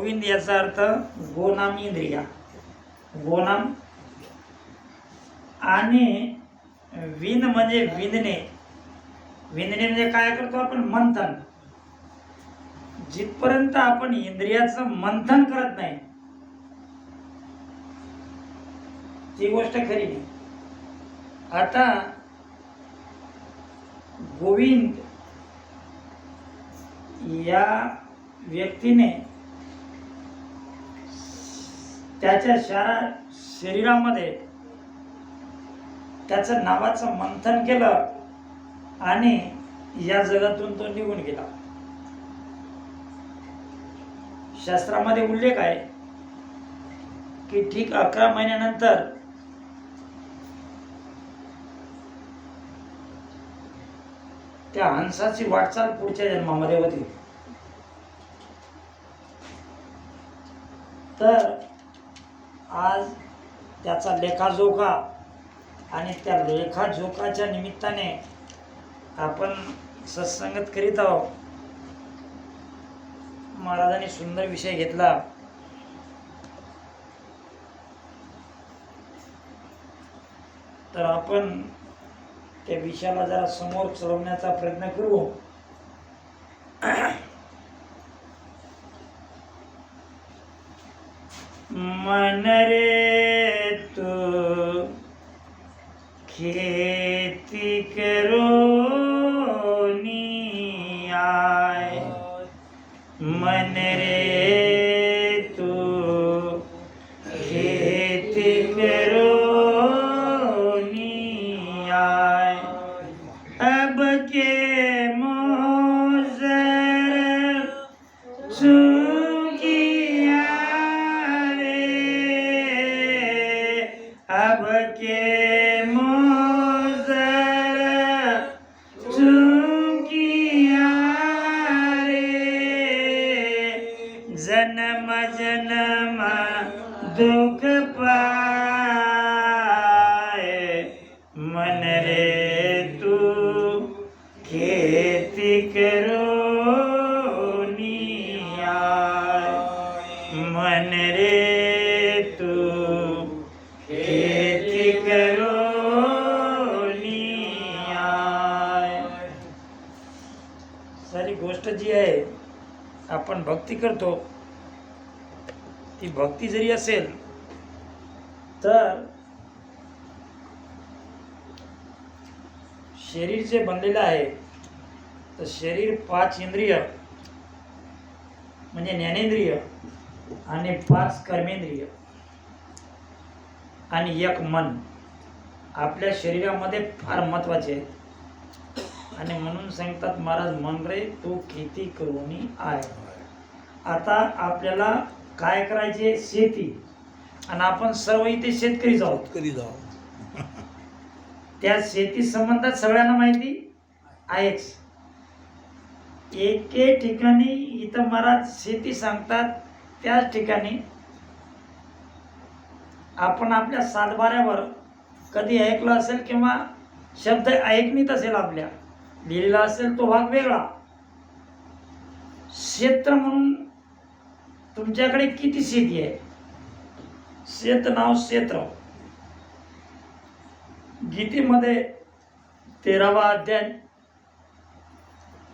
गोविंद याचा अर्थ गोनाम इंद्रिया, गोनाम. आणि विन म्हणजे विंदणे. विंदणे म्हणजे काय करतो आपण? मंथन. जिथपर्यंत आपण इंद्रियाचं मंथन करत नाही ती गोष्ट खरी नाही. आता गोविंद या व्यक्तीने त्याच्या शरीरामध्ये त्याचं नावाचं मंथन केलं आणि या जगातून तो निघून गेला. शास्त्रामध्ये उल्लेख आहे की ठीक 11 महिन्यानंतर त्या हंसाची वाटचाल पुढच्या जन्मामध्ये होती. तर आज त्याचा लेखाजोखा आणि त्या लेखाजोखाच्या निमित्ताने आपण सत्संगत करीत आहोत. महाराजांनी सुंदर विषय घेतला. तर आपण त्या विषयाला जरा समोर चढवण्याचा प्रयत्न करू. मन रे तू खेती करो नी आय, मन रे तू खेती करो नी आय, अब के मोजर चूकिया रे, अब के जन्म जन्म दुख पाए, मन रे तू खेती करो नी आय, मन रे तू खेती करो नी आय. सारी गोष्ट जी आहे आपण भक्ती करतो ती भक्ती जरी असेल तर शरीर जे बनलेलं आहे तर शरीर 5 इंद्रिय म्हणजे ज्ञानेंद्रिय आणि 5 कर्मेंद्रिय आणि 1 मन आपल्या शरीरामध्ये फार महत्वाचे आहेत. आणि म्हणून सांगतात महाराज, मन रे तू खेती करूनी आय. आता आपल्याला काय करायचे? शेती. आणि आपण सर्व इथे शेतकरीच आहोत. त्या शेती संबंधात सगळ्यांना माहिती आहेच. एके ठिकाणी इथं महाराज शेती सांगतात, त्याच ठिकाणी आपण आपल्या सातबाऱ्यावर कधी ऐकलं असेल किंवा शब्द ऐकणीत असेल, आपल्या लिहिलेला असेल तो भाग वेगळा. क्षेत्र म्हणून तुमच्याकडे किती शेती आहे? शेत नाव क्षेत्र. गीतेमध्ये 13वा अध्याय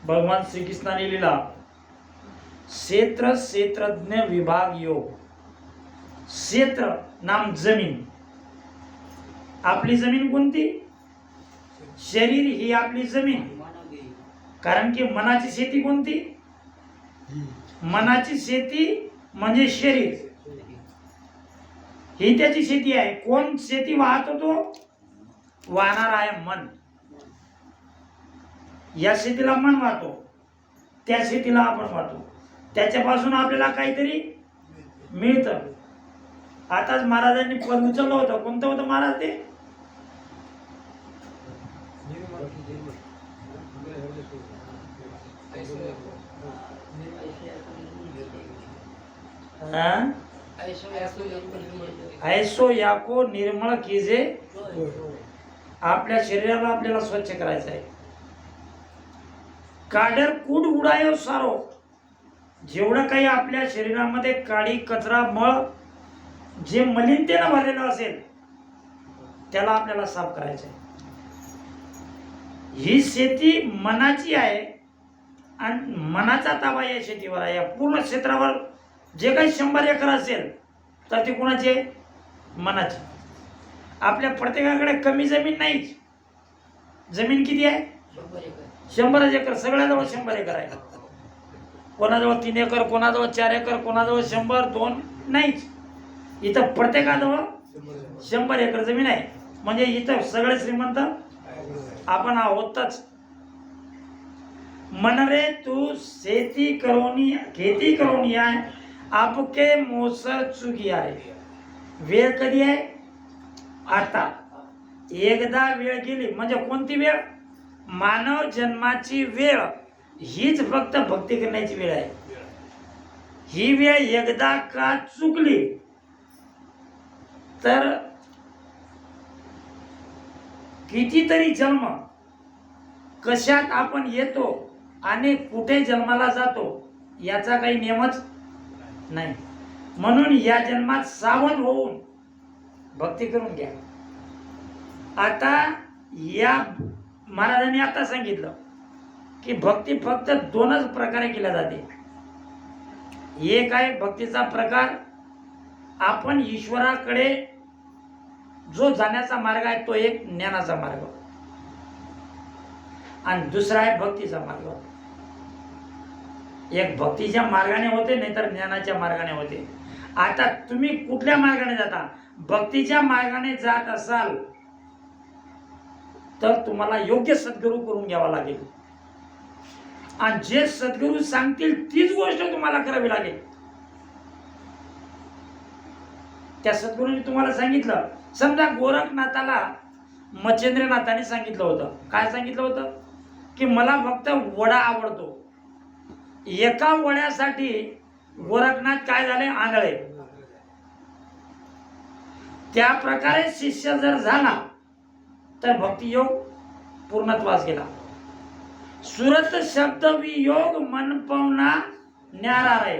भगवान श्रीकृष्णाने लिहिला, क्षेत्र क्षेत्रज्ञ विभाग योग. क्षेत्र नाम जमीन. आपली जमीन कोणती? शरीर ही आपली जमीन. कारण की मनाची शेती कोणती? मनाची शेती म्हणजे शरीर, ही त्याची शेती आहे. कोण शेती वाहतो? तो वाहणार आहे मन. या शेतीला मन वाहतो, त्या शेतीला आपण वाहतो, त्याच्यापासून आपल्याला काहीतरी मिळतं. आताच महाराजांनी पद उचललं होतं. कोणतं होतं महाराज ते? ऐसो याको निर्मळ कीजे. आपल्या शरीराला आपल्याला स्वच्छ करायचं आहे. काडर कूड उडायो सारो. जेवढं काही आपल्या शरीरामध्ये काळी कचरा मळ जे मलिनतेनं भरलेलं असेल त्याला आपल्याला साफ करायचं आहे. ही शेती मनाची आहे आणि मनाचा ताबा या शेतीवर आहे. या पूर्ण क्षेत्रावर जे काही 100 एकर असेल तर ते कोणाचे? मनाची. आपल्या प्रत्येकाकडे कमी जमीन नाहीच. जमीन किती आहे? 100 एकर. सगळ्याजवळ 100 एकर आहे. कोणाजवळ 3 एकर, कोणाजवळ 4 एकर, कोणाजवळ 100, 2 नाहीच. इथं प्रत्येकाजवळ 100 एकर जमीन आहे. म्हणजे इथं सगळे श्रीमंत आपण आहोतच. मन रे तू खेती करून आहे आपके मोसर चुकी आहे. वेळ कधी आहे? आता. एकदा वेळ गेली म्हणजे कोणती वेळ? मानव जन्माची वेळ हीच फक्त भक्ती करण्याची वेळ आहे. ही वेळ एकदा का चुकली तर कितीतरी जन्म कशात आपण येतो आणि कुठे जन्माला जातो याचा काही नियमच नाही. म्हणून या जन्मात सावध होऊन भक्ती करून घ्या. आता या महाराजांनी आता सांगितलं की भक्ती फक्त 2च प्रकारे केल्या जाते. एक आहे भक्तीचा प्रकार आपण ईश्वराकडे जो जाण्याचा मार्ग आहे तो एक ज्ञानाचा मार्ग आणि दुसरा आहे भक्तीचा मार्ग. एक भक्तीच्या मार्गाने होते नाहीतर ज्ञानाच्या मार्गाने होते. आता तुम्ही कुठल्या मार्गाने जाता? भक्तीच्या मार्गाने जात असाल तर तुम्हाला योग्य सद्गुरू करून घ्यावा लागेल आणि जे सद्गुरू सांगतील तीच गोष्ट तुम्हाला करावी लागेल. त्या सद्गुरूंनी तुम्हाला सांगितलं. समजा गोरखनाथाला मच्छिंद्रनाथाने सांगितलं होतं. काय सांगितलं होतं? की मला फक्त वडा आवडतो. एका वड्यासाठी गोरखनाथ काय झाले? आंधळे. त्या प्रकारे शिष्य जर झाला तर भक्तियोग पूर्णत्वास गेला. सुरत शब्द वियोग मन पावना न्यारा रे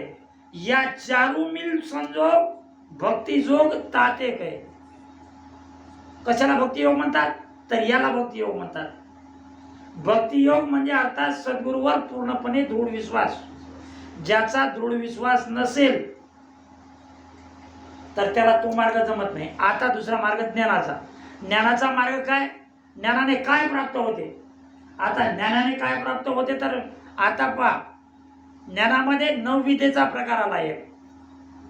या चारू मिल संजोग भक्तियोग ताते कै. कशाला भक्तियोग म्हणतात? तर याला भक्तियोग म्हणतात. भक्तियोग म्हणजे अर्थात सद्गुरूवर पूर्णपणे दृढ विश्वास. ज्याचा दृढ विश्वास नसेल तर त्याला तो मार्ग जमत नाही. आता दुसरा मार्ग ज्ञानाचा. ज्ञानाचा मार्ग काय? ज्ञानाने काय प्राप्त होते? आता ज्ञानाने काय प्राप्त होते तर आता पहा, ज्ञानामध्ये 9 विद्येचा प्रकार आला आहे.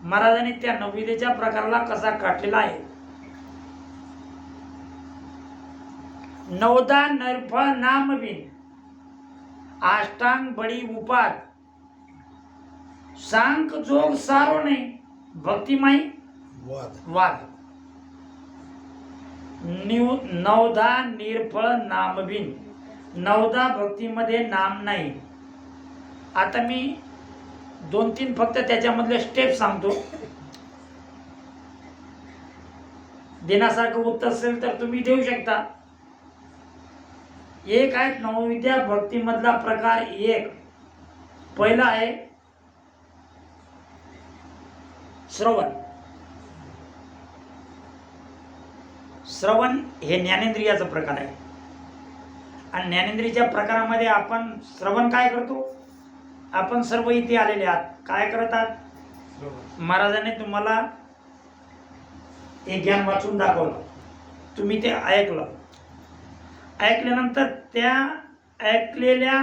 महाराजांनी त्या 9 विद्येच्या प्रकाराला कसा काढलेला आहे? 9दा नरफळ नामविन अष्टांग बडी उपाद सांख जोग सारो नाही भक्तिमय वाद. 9दा निर्फळ नामविन. 9दा भक्तीमध्ये नाम नाही. आता मी 2-3 फक्त त्याच्यामधले स्टेप सांगतो. देण्यासारखं उत्तर असेल तर तुम्ही देऊ शकता. एक आहे नवविद्या भक्तीमधला प्रकार 1. पहिला आहे श्रवण. श्रवण हे ज्ञानेंद्रियाचा प्रकार आहे आणि ज्ञानेंद्रियाच्या प्रकारामध्ये आपण श्रवण काय करतो? आपण सर्व इथे आलेले आहात. काय करतात? महाराजांनी तुम्हाला हे ज्ञान वाचून दाखवलं. तुम्ही ते ऐकलं. ऐकल्यानंतर त्या ऐकलेल्या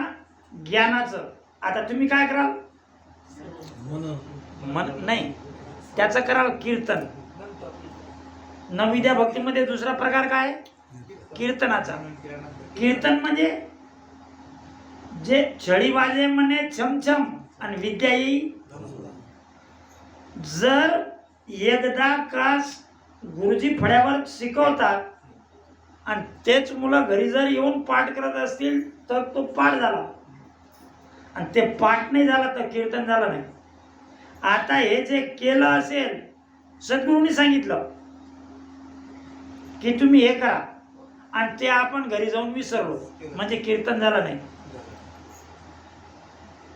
ज्ञानाचं आता तुम्ही काय कराल? मन नाही, त्याचं कराल कीर्तन. नवविद्या भक्तीमध्ये दुसरा प्रकार काय? कीर्तनाचा. कीर्तन म्हणजे जे छडी वाजे म्हणे छमछम आणि विद्या येई. जर एकदा का गुरुजी फळ्यावर शिकवतात आणि तेच मुलं घरी जर येऊन पाठ करत असतील तर तो पाठ झाला आणि ते पाठ नाही झाला तर कीर्तन झालं नाही. आता हे जे केलं असेल, सद्गुरूंनी सांगितलं की तुम्ही हे करा आणि ते आपण घरी जाऊन विसरलो म्हणजे कीर्तन झालं नाही.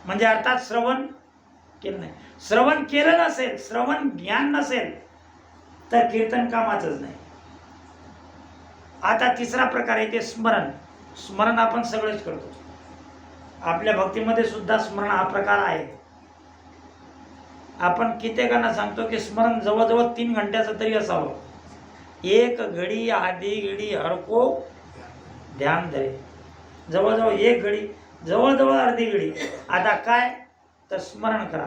म्हणजे अर्थात श्रवण केलं नाही. श्रवण केलं नसेल, श्रवण ज्ञान नसेल तर कीर्तन कामाचंच नाही. आता तिसरा प्रकार आहे ते स्मरण. स्मरण आपण सगळेच करतो. आपल्या भक्तीमध्ये सुद्धा स्मरण हा प्रकार आहे. आपण कित्येकांना सांगतो की स्मरण जवळजवळ 3 घंट्याचं तरी असावं. 1 घडी आधी घडी हरको ध्यान धरे. जवळजवळ 1 घडी, जवळजवळ अर्धी घडी. आता काय तर स्मरण करा.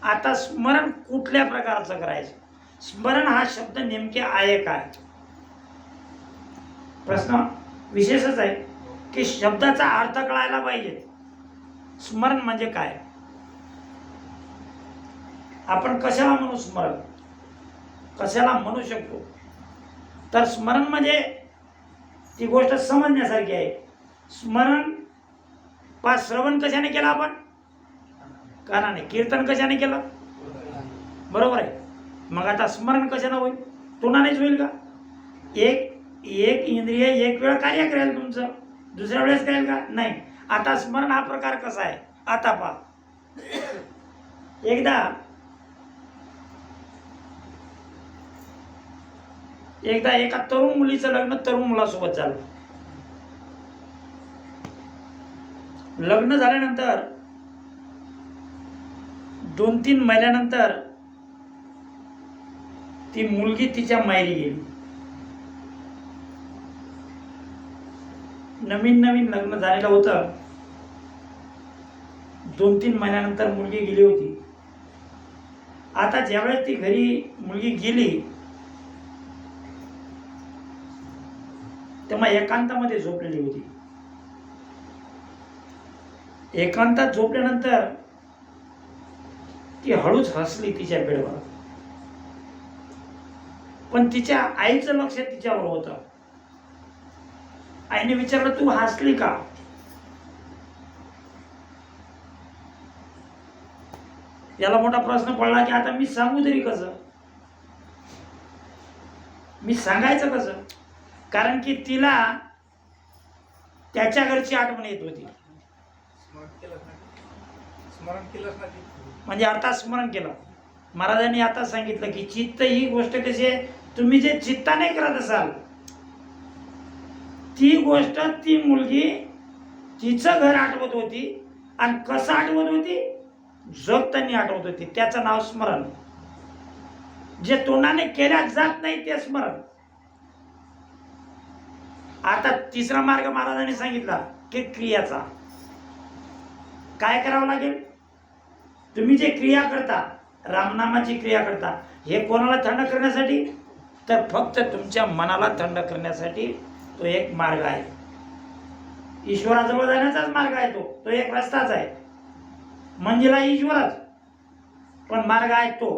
आता स्मरण कुठल्या प्रकारचं करायचं? स्मरण हा शब्द नेमके आहे काय? प्रश्न विशेषच आहे की शब्दाचा अर्थ कळायला पाहिजे. स्मरण म्हणजे काय? आपण कशाला म्हणू स्मरण? कशाला म्हणू शकतो? तर स्मरण म्हणजे ती गोष्ट समजण्यासारखी आहे. स्मरण श्रवण कशाने केलं आपण? कानाने. कीर्तन कशाने केलं? बरोबर आहे. मग आता स्मरण कशाने होईल? तोंडानेच होईल का? एक इंद्रिय एक वेळ कार्य करेल तुमचं, दुसऱ्या वेळेस करेल का? नाही. आता स्मरण हा प्रकार कसा आहे? आता पहा. एकदा एका तरुण मुलीचं लग्न तरुण मुलासोबत झालं. लग्न झाल्यानंतर 2-3 महिन्यानंतर ती मुलगी तिच्या माहेरी गेली. नवीन लग्न झालेलं होतं. 2-3 महिन्यानंतर मुलगी गेली होती. आता ज्यावेळेस ती घरी मुलगी गेली तेव्हा एकांतामध्ये झोपलेली होती. एकांतात झोपल्यानंतर ती हळूच हसली तिच्या बेडवर. पण तिच्या आईचं लक्ष तिच्यावर होतं. आईने विचारलं, तू हसली का? याला मोठा प्रश्न पडला की आता मी सांगू तरी कसं? मी सांगायचं कसं? कारण की तिला त्याच्या घरची आठवण येत होती. म्हणजे आता स्मरण केलं. महाराजांनी आता सांगितलं की चित्त ही गोष्ट कशी आहे? तुम्ही जे चित्ताने करत असाल ती गोष्ट ती मुलगी तिचं घर आठवत होती. आणि कसं आठवत होती? झोपताना आठवत होती. त्याचं नाव स्मरण. जे तोंडाने केल्या जात नाही ते स्मरण. आता तिसरा मार्ग महाराजांनी सांगितला की क्रियाचा. काय करावं लागेल? तुम्ही जे क्रिया करता, रामनामाची क्रिया करता, हे कोणाला थंड करण्यासाठी? तर फक्त तुमच्या मनाला थंड करण्यासाठी तो एक मार्ग आहे. ईश्वराजवळ जाण्याचाच मार्ग आहे तो एक रस्ताच आहे. मंजिला ईश्वरच, पण मार्ग आहे तो.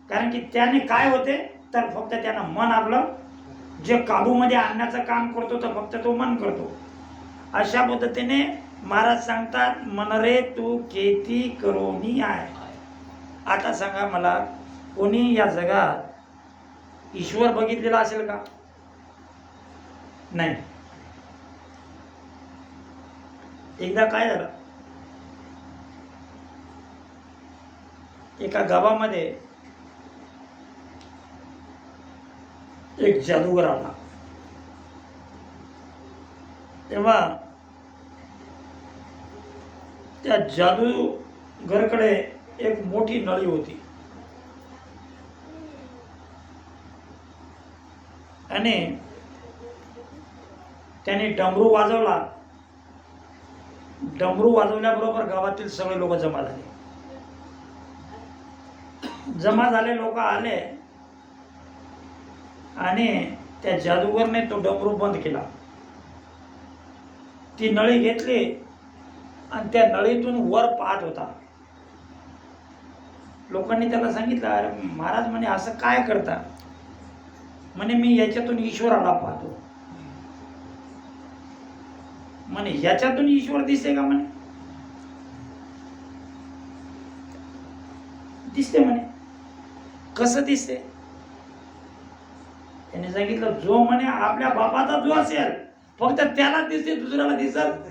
कारण की त्याने काय होते तर फक्त त्यानं मन आपलं जे काबूमध्ये आणण्याचं काम करतो तर फक्त तो मन करतो. अशा पद्धतीने महाराज सांगतात, मन रे तू केती करोनी आहे. आता सांगा मला, कोणी या जगात ईश्वर बघितलेला असेल का? नाही. एकदा काय झालं, एका गावामध्ये एक जादूगर आला. तेव्हा त्या जादूगरकडे एक मोठी नळी होती आणि त्याने डमरू वाजवला. डमरू वाजवल्याबरोबर गावातील सगळे लोक जमा झाले. जमा झाले लोक आले आणि त्या जादूगरने तो डमरू बंद केला. ती नळी घेतली आणि त्या नळीतून वर पाहत होता. लोकांनी त्याला सांगितलं, अरे महाराज म्हणे असं काय करता? म्हणे मी याच्यातून ईश्वराला पाहतो. म्हणे याच्यातून ईश्वर दिसते का? म्हणे दिसते. म्हणे कसं दिसते? त्याने सांगितलं, जो म्हणे आपल्या बापाचा जो असेल फक्त त्याला दिसते, दुसऱ्याला दिसत.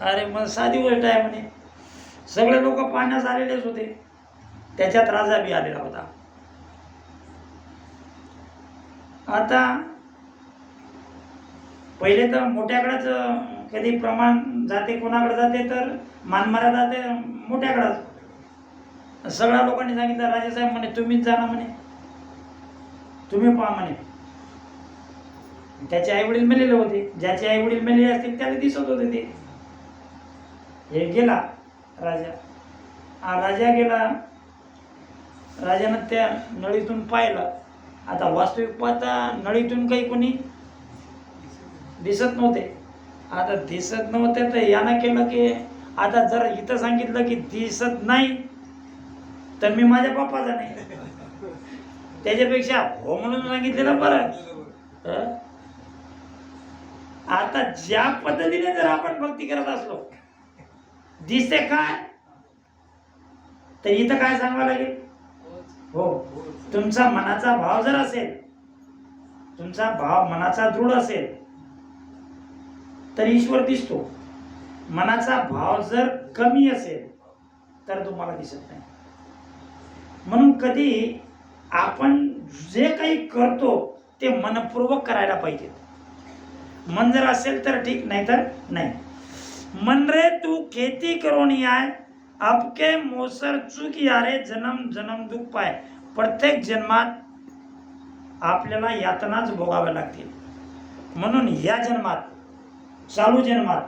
अरे मग साधी गोष्ट आहे म्हणे. सगळे लोक पाहण्यास आलेलेच होते, त्याच्यात राजा बी आलेला होता. आता पहिले तर मोठ्याकडेच कधी प्रमाण जाते, कोणाकडे जाते तर मानमारा जाते मोठ्याकडेच. सगळ्या लोकांनी सांगितलं, राजेसाहेब म्हणे तुम्हीच जा ना म्हणे, तुम्ही पहा म्हणे. त्याचे आई वडील मेलेले होते, ज्याचे आई वडील मेलेले असतील त्याला दिसत होते ते. हे गेला राजा. राजा गेला, राजानं त्या नळीतून पाहिलं. आता वास्तविक पाहता नळीतून काही कोणी दिसत नव्हते. आता दिसत नव्हते तर यानं केलं की आता जर इथं सांगितलं की दिसत नाही तर मी माझ्या बाप्पाचा नाही, त्याच्यापेक्षा हो म्हणून सांगितलेलं बरं. आता ज्या पद्धतीने जर आपण भक्ती करत असलो, दिसते काय तर इथं काय सांगावं लागेल? हो, तुमचा मनाचा भाव जर असेल, तुमचा भाव मनाचा दृढ असेल तर ईश्वर दिसतो. मनाचा भाव जर कमी असेल तर तुम्हाला दिसत नाही. म्हणून कधी आपण जे काही करतो ते मनपूर्वक करायला पाहिजे. मन जर असेल तर ठीक, नाही तर नाही. मन रे तू खेती करून आय, आपके मोसर चूक यारे, जन्म जन्म दुःख पाय. प्रत्येक जन्मात आपल्याला यातनाच भोगाव्या लागतील. म्हणून या जन्मात, चालू जन्मात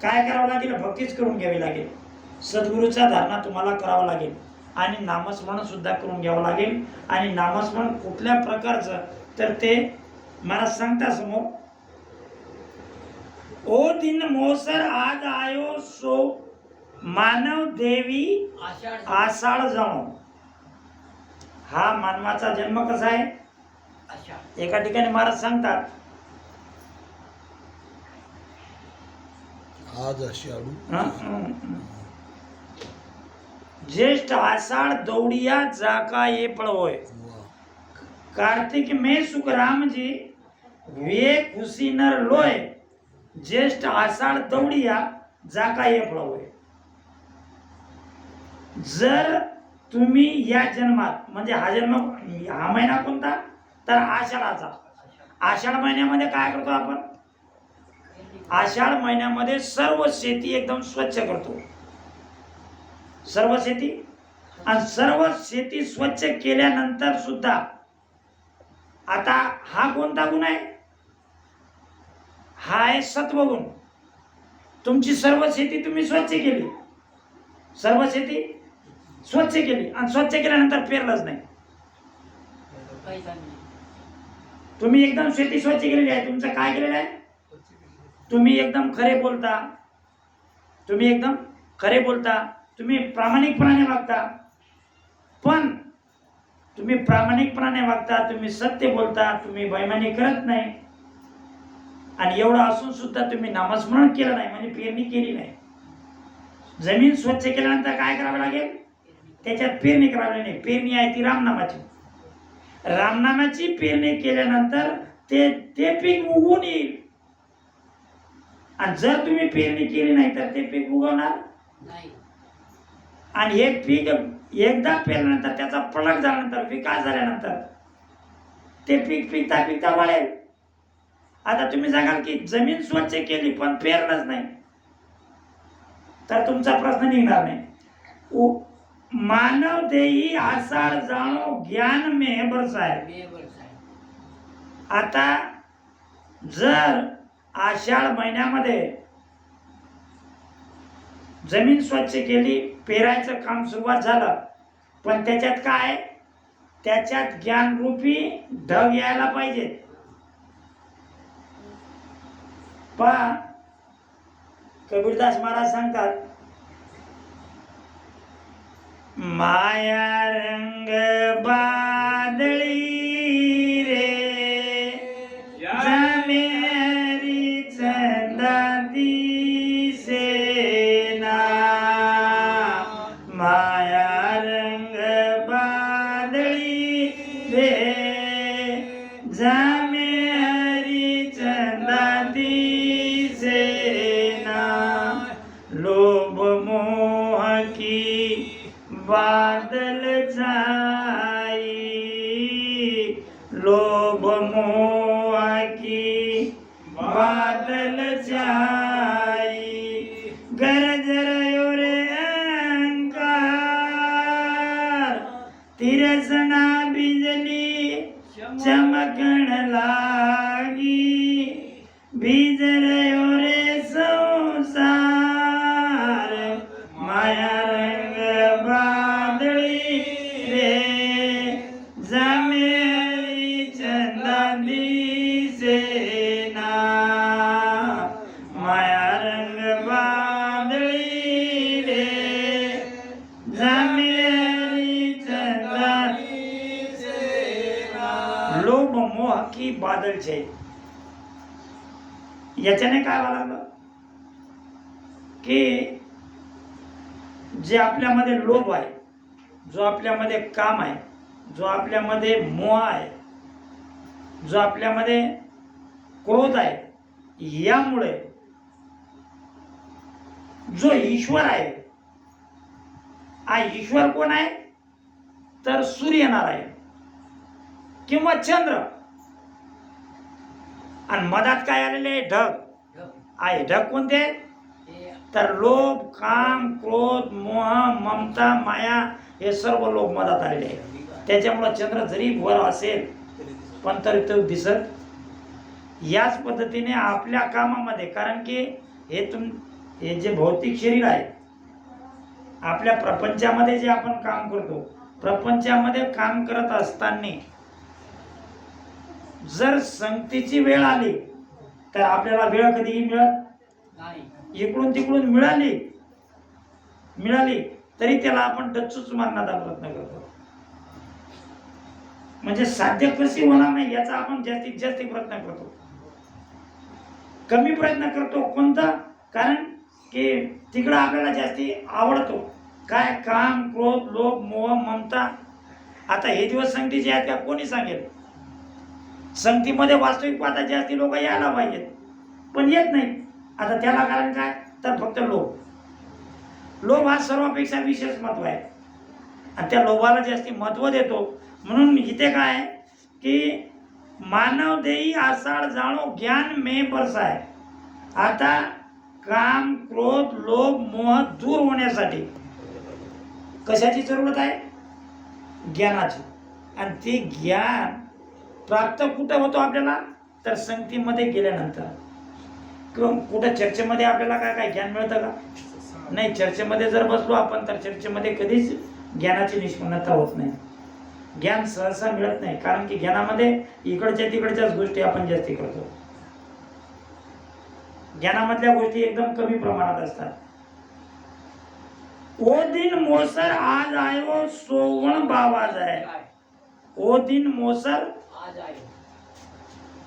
काय करावं लागेल? भक्तीच करून घ्यावी लागेल. सद्गुरूचा धारणा तुम्हाला करावा लागेल आणि नामस्मरण सुद्धा करून घ्यावं लागेल. आणि नामस्मरण कुठल्या प्रकारचं तर ते मला सांगता समोर. ओ दिन मोसर आज आयो सो, मानव देवी आषाढ जाणो. हा मानवाचा जन्म कसा आहे? एका ठिकाणी महाराज सांगतात, आज आषाढ ज्येष्ठ आषाढ़ दौड़िया जाका ये पड़ोय, कार्तिक में सुख राम जी वे खुशी नर लोय, ज्येष्ठ आषाढ़ दौड़िया जाका ये पड़ोय. जर तुम्ही या जन्मात, म्हणजे हा जन्म, हा महिना कोणता तर आषाढाचा. आषाढ महिन्यामध्ये काय करतो आपण? आषाढ महिन्यामध्ये सर्व शेती एकदम स्वच्छ करतो, सर्व शेती. आणि सर्व शेती स्वच्छ केल्यानंतर सुद्धा आता हा कोणता गुण आहे? हा आहे सत्वगुण. तुमची सर्व शेती तुम्ही स्वच्छ केली, सर्व शेती स्वच्छ केली आणि स्वच्छ केल्यानंतर पेरलंच नाही. तुम्ही एकदम शेती स्वच्छ केलेली आहे. तुमचं काय केलेलं आहे? तुम्ही एकदम खरे बोलता, तुम्ही एकदम खरे बोलता, तुम्ही प्रामाणिकपणाने वागता. पण तुम्ही प्रामाणिकपणाने वागता, तुम्ही सत्य बोलता, तुम्ही बैमानी करत नाही. आणि एवढं असून सुद्धा तुम्ही नामस्मरण केलं नाही, म्हणजे पेरणी केली नाही. जमीन स्वच्छ केल्यानंतर काय करावं लागेल? त्याच्यात पेरणी करावी नाही. पेरणी आहे ती रामनामाची. रामनामाची पेरणी केल्यानंतर ते पीक उगवून येईल. आणि जर तुम्ही पेरणी केली नाही तर ते पीक उगवणार नाही. आणि हे पीक एकदा पेरल्यानंतर, त्याचा प्रलग झाल्यानंतर, विकास झाल्यानंतर ते पीक पिकता पिकता वाढेल. आता तुम्ही सांगाल की जमीन स्वच्छ केली पण पेरलंच नाही, तर तुमचा प्रश्न निघणार नाही. मानव देही आषाढ जाणो, ज्ञान में बरसाय. आता जर आषाढ महिन्यामध्ये जमीन स्वच्छ केली, पेरायचं काम सुरुवात झालं, पण त्याच्यात काय? त्याच्यात ज्ञानरूपी ढग यायला पाहिजे. पहा, कबीरदास महाराज सांगतात, माया रंग बादळी रे, जमेरी चंदा दिसेना. माया रंग बादळी रे, जमेरी चंदा दिसेना. लोभ मोह की बादल छाई, लोभ मोह की बादल छाई, गरज रयो रे अहंकार, तिरसना बिजली चमकण लागी, बीज रयो रे संसार, माया रंग बादळी रे, जामेरी चंदा दिसेना, माया रंग बादळी रे, जामेरी चंदा दिसेना, लोभ मोह की बादल छे. याच्याने काय व्हायला लागलं की जे आपल्यामध्ये लोभ आहे, जो आपल्यामध्ये काम आहे, जो आपल्यामध्ये मोह आहे, जो आपल्यामध्ये क्रोध आहे, यामुळे जो ईश्वर आहे, हा ईश्वर कोण आहे तर सूर्यनारायण किंवा चंद्र, आणि मधात काय आलेले आहे ढग. आहे ढग कोणते तर लोभ काम क्रोध मोह ममता माया हे सर्व लोभ मधात आलेले आहे. त्याच्यामुळे चंद्र जरी वर असेल पण तरी तो दिसत. याच पद्धतीने आपल्या कामामध्ये, कारण की हे जे भौतिक शरीर आहे, आपल्या प्रपंचामध्ये जे आपण काम करतो, प्रपंचामध्ये काम करत असताना जर संगतीची वेळ आली तर आपल्याला वेळ कधीही मिळत नाही. इकडून तिकडून मिळाली तरी त्याला आपण डच्चूच मारण्याचा प्रयत्न करतो. म्हणजे साध्य कशी होणार नाही याचा आपण जास्तीत जास्त प्रयत्न करतो. कमी प्रयत्न करतो कोणता, कारण की तिकडं आपल्याला जास्ती आवडतो काय, काम क्रोध लोभ मोह ममता. आता हे दिवस संगतीचे आहेत का कोणी सांगेल. संगतीमध्ये वास्तविक पाहता जास्ती लोक यायला पाहिजेत पण येत नाही. आता त्याला कारण काय तर फक्त लोभ हा सर्वापेक्षा विशेष महत्व आहे आणि त्या लोभाला जास्ती महत्व देतो. म्हणून इथे काय की मानव देई आषाढ जाणो ज्ञान मे बरसाय. आता काम क्रोध लोभ मोह दूर होण्यासाठी कशाची जरूरत आहे, ज्ञानाची. आणि ते ज्ञान प्राप्त कुठं होतो आपल्याला तर संगतीमध्ये गेल्यानंतर. किंवा कुठं चर्चेमध्ये आपल्याला काय काय ज्ञान मिळतं का नाही. चर्चेमध्ये जर बसलो आपण तर चर्चेमध्ये कधीच ज्ञानाची निष्पन्नता होत नाही. ज्ञान सहसा मिळत नाही, कारण की ज्ञानामध्ये इकडच्या तिकडच्याच गोष्टी आपण जास्ती करतो. ज्ञानामधल्या गोष्टी एकदम कमी प्रमाणात असतात. ओ दिन मोसर आज आयो सोवण बावाज आहे. ओ दिन मोसर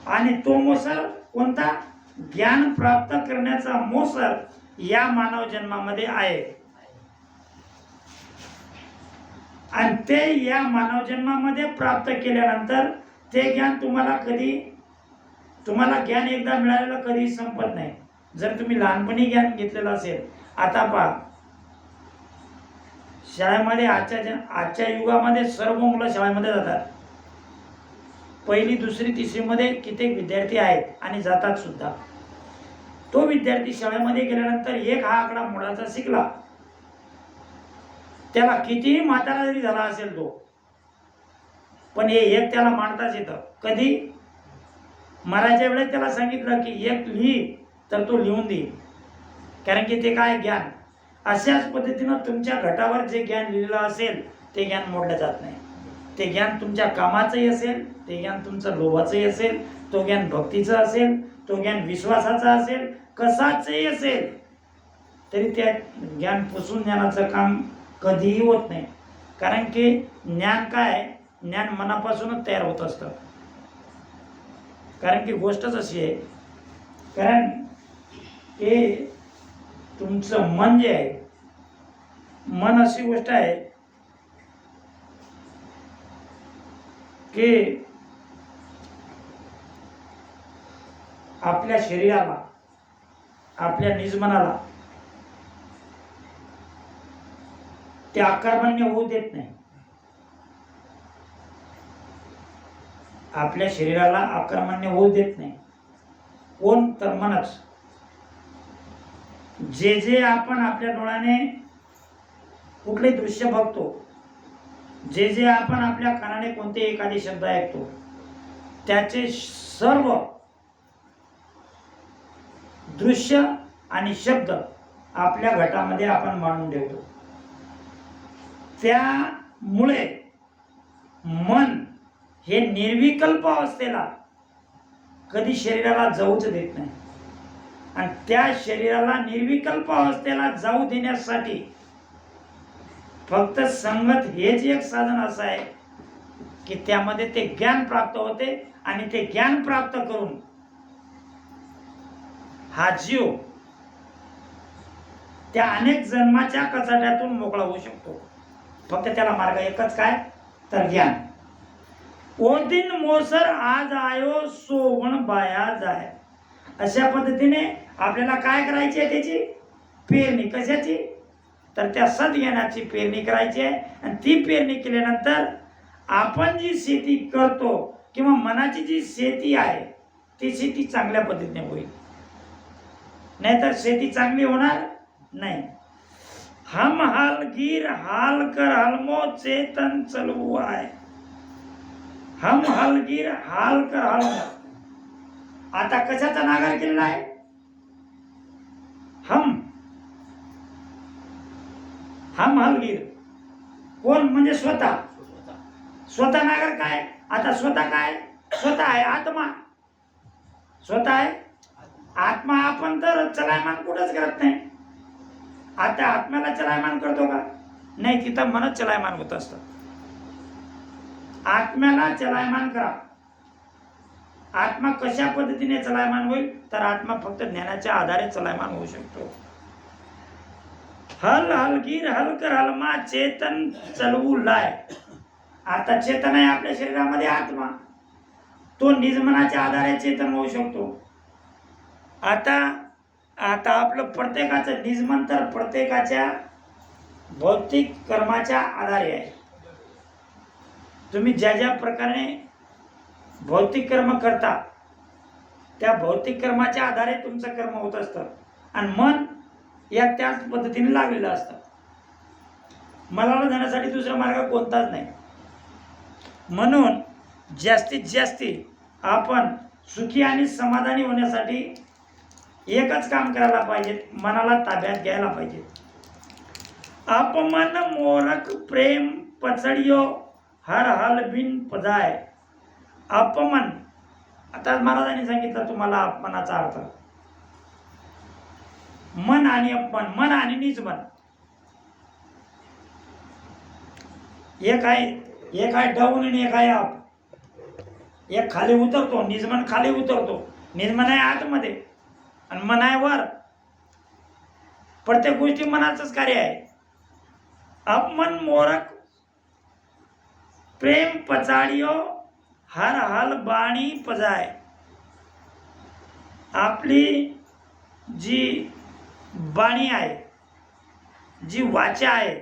आणि तो मोसर कोणता, ज्ञान प्राप्त करण्याचा मोसर या मानव जन्मामध्ये आहे. आणि ते या मानव जन्मामध्ये प्राप्त केल्यानंतर ते ज्ञान तुम्हाला ज्ञान एकदा मिळालेलं कधी संपत नाही. जर तुम्ही लहानपणी ज्ञान घेतलेलं असेल. आता पहा शाळेमध्ये आजच्या युगामध्ये सर्व मुलं शाळेमध्ये जातात. पहिली दुसरी तिसरी मध्ये कित्येक विद्यार्थी आहेत आणि जातात सुद्धा. तो विद्यार्थी शाळेमध्ये गेल्यानंतर एक हा आकडा मोडायचा शिकला, त्याला कितीही म्हातारा जरी झाला असेल तो, पण हे एक त्याला मांडताच येतं. कधी मरायच्या वेळेस त्याला सांगितलं की एक लिही तर तो लिहून देईल, कारण की ते काय ज्ञान. अशाच पद्धतीनं तुमच्या घटावर जे ज्ञान लिहिलेलं असेल ते ज्ञान मोडलं जात नाही. ते ज्ञान तुमच्या कामाचंही असेल, ते ज्ञान तुमचं लोभाचंही असेल, तो ज्ञान भक्तीचं असेल, तो ज्ञान विश्वासाचा असेल, कसाचंही असेल तरी त्या ज्ञान पुसून ज्ञानाचं काम कधीही होत नाही. कारण की ज्ञान काय, ज्ञान मनापासूनच तयार होत असतं. कारण की गोष्टच अशी आहे, कारण की तुमचं मन जे आहे, मन अशी गोष्ट आहे की आपल्या शरीराला, आपल्या निजमनाला ते आकारमान्य होऊ देत नाही. आपल्या शरीराला आकारमान्य होऊ देत नाही. कोण? तर मनच. जे जे आपण आपल्या डोळ्याने कुठले दृश्य बघतो, जे जे आपण आपल्या कानाने कोणते एखादे शब्द ऐकतो, त्याचे सर्व दृश्य आणि शब्द आपल्या घटामध्ये आपण मांडून ठेवतो. त्यामुळे मन हे निर्विकल्प अवस्थेला कधी शरीराला जाऊच देत नाही. आणि त्या शरीराला निर्विकल्प अवस्थेला जाऊ देण्यासाठी फक्त संगत हेच एक साधन असं आहे की त्यामध्ये ते ज्ञान प्राप्त होते. आणि ते ज्ञान प्राप्त करून हा जीव त्या अनेक जन्माच्या कचाट्यातून मोकळा होऊ शकतो. फक्त त्याला मार्ग एकच, काय? तर ज्ञान. ओ दिन मोसर आज आयो सोवण बाया जाय. अशा पद्धतीने आपल्याला काय करायची आहे? त्याची पेरणी. कशाची? तर त्या सद्ज्ञानाची पेरणी करायची आहे. आणि ती पेरणी केल्यानंतर आपण जी शेती करतो किंवा मनाची जी शेती आहे ती शेती चांगल्या पद्धतीने होईल. नाहीतर शेती चांगली होणार नाही. हम हालगीर हाल कर हलमो चेतन चलवू आहे. हम हालगीर हाल कर हलमो. आता कशाचा नागार केलेला आहे? हम हलगीर. कोण? म्हणजे स्वतः. स्वतः नागर काय? आता स्वतः काय? स्वतः आहे आत्मा. स्वतः आहे आत्मा. आपण तर चलायमान कुठंच करत नाही. आता आत्म्याला चलायमान करतो का? नाही, तिथं मनच चलायमान होत असतं. आत्म्याला चलायमान करा. आत्मा कशा पद्धतीने चलायमान होईल? तर आत्मा फक्त ज्ञानाच्या आधारे चलायमान होऊ शकतो. हल हलगीर हलकर हलमा चेतन चलवू लाय. आता चेतन आहे आपल्या शरीरामध्ये आत्मा. तो निजमनाच्या आधारे चेतन होऊ शकतो. आता आपलं प्रत्येकाचं निजमन तर प्रत्येकाच्या भौतिक कर्माच्या आधारे आहे. तुम्ही ज्या ज्या प्रकारे भौतिक कर्म करता त्या भौतिक कर्माच्या आधारे तुमचं कर्म होत असतं. आणि मन या त्याच पद्धतीने लागलेलं असतं. मनाला जाण्यासाठी दुसरा मार्ग कोणताच नाही. म्हणून जास्तीत जास्ती आपण सुखी आणि समाधानी होण्यासाठी एकच काम करायला पाहिजे, मनाला ताब्यात घ्यायला पाहिजे. अपमन मोरक प्रेम पचडियो हर हल बिन पजाय. अपमन, आता महाराजांनी सांगितलं तुम्हाला अपमानाचा अर्थ. मन आणि अपमान, मन आणि निजमन. एक आहे डाऊन आणि एक आहे अप. एक खाली उतरतो, निजमन खाली उतरतो. निजमन आहे आतमध्ये आणि मन आहे वर. प्रत्येक गोष्टी मनाचंच कार्य आहे. अपमन मोरक प्रेम पचाडियो हर हाल बाणी पजाय. आपली जी बाणी आहे, जी वाचा आहे